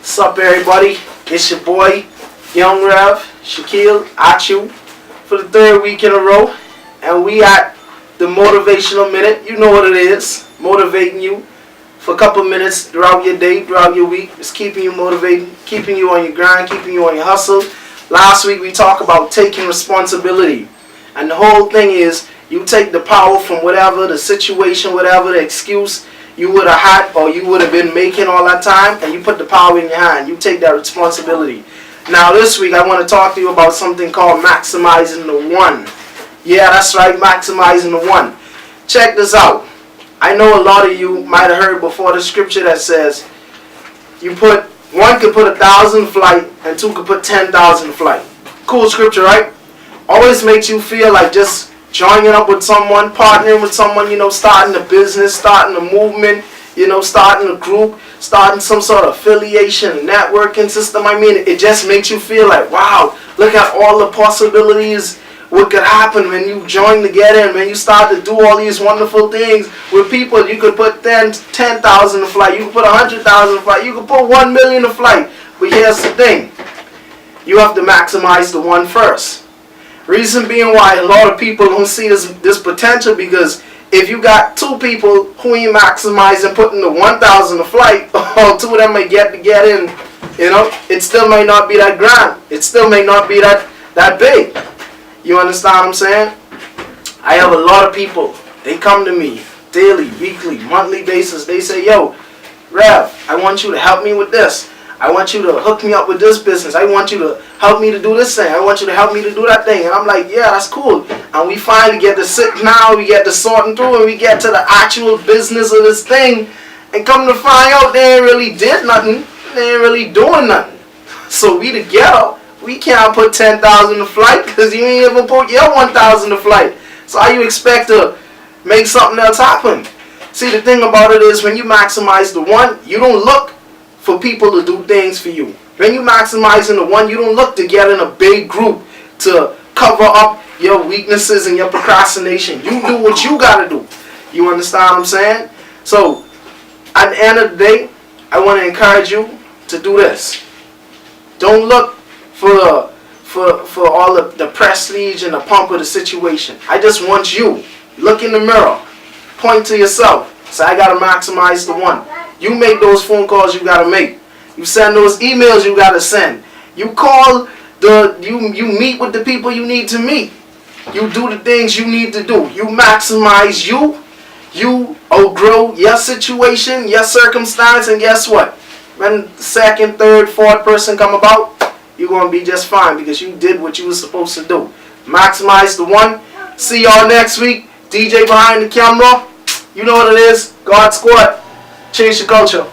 What's up, everybody? It's your boy, Young Rev, Shaquille, at you for the third week in a row. And we at the Motivational Minute. You know what it is. Motivating you for a couple minutes throughout your day, throughout your week. It's keeping you motivated, keeping you on your grind, keeping you on your hustle. Last week we talked about taking responsibility. And the whole thing is you take the power from whatever the situation, whatever the excuse you would have had or you would have been making all that time, and you put the power in your hand. You take that responsibility. Now this week I want to talk to you about something called maximizing the one. Yeah, that's right, maximizing the one. Check this out. I know a lot of you might have heard before the scripture that says one could put 1,000 flight and two could put 10,000 flight. Cool scripture, right? Always makes you feel like just joining up with someone, partnering with someone, starting a business, starting a movement, starting a group, starting some sort of affiliation, networking system. I mean, it just makes you feel like, wow, look at all the possibilities what could happen when you join together and when you start to do all these wonderful things with people. You could put 10,000 a flight, you could put 100,000 a flight, you could put 1 million a flight. But here's the thing, you have to maximize the one first. Reason being why a lot of people don't see this potential, because if you got two people who ain't maximizing putting the 1,000 a flight, or two of them may get in, it still may not be that grand. It still may not be that big. You understand what I'm saying? I have a lot of people, they come to me daily, weekly, monthly basis. They say, yo, Rev, I want you to help me with this. I want you to hook me up with this business. I want you to help me to do this thing. I want you to help me to do that thing. And I'm like, yeah, that's cool. And we finally get to sit down, we get to sorting through, and we get to the actual business of this thing. And come to find out they ain't really did nothing. They ain't really doing nothing. So we together, we can't put 10,000 a flight because you ain't even put your 1,000 a flight. So how you expect to make something else happen? See, the thing about it is when you maximize the one, you don't look for people to do things for you. When you maximizing the one, you don't look to get in a big group to cover up your weaknesses and your procrastination. You do what you gotta do. You understand what I'm saying? So at the end of the day, I want to encourage you to do this. Don't look for all the prestige and the pump of the situation. I just want you, look in the mirror, point to yourself, say, I gotta maximize the one. You make those phone calls you gotta make. You send those emails you gotta send. You call you meet with the people you need to meet. You do the things you need to do. You maximize you. You outgrow your situation, your circumstance, and guess what? When the second, third, fourth person come about, you're gonna be just fine because you did what you were supposed to do. Maximize the one. See y'all next week. DJ behind the camera. You know what it is. God Squad. Change the culture.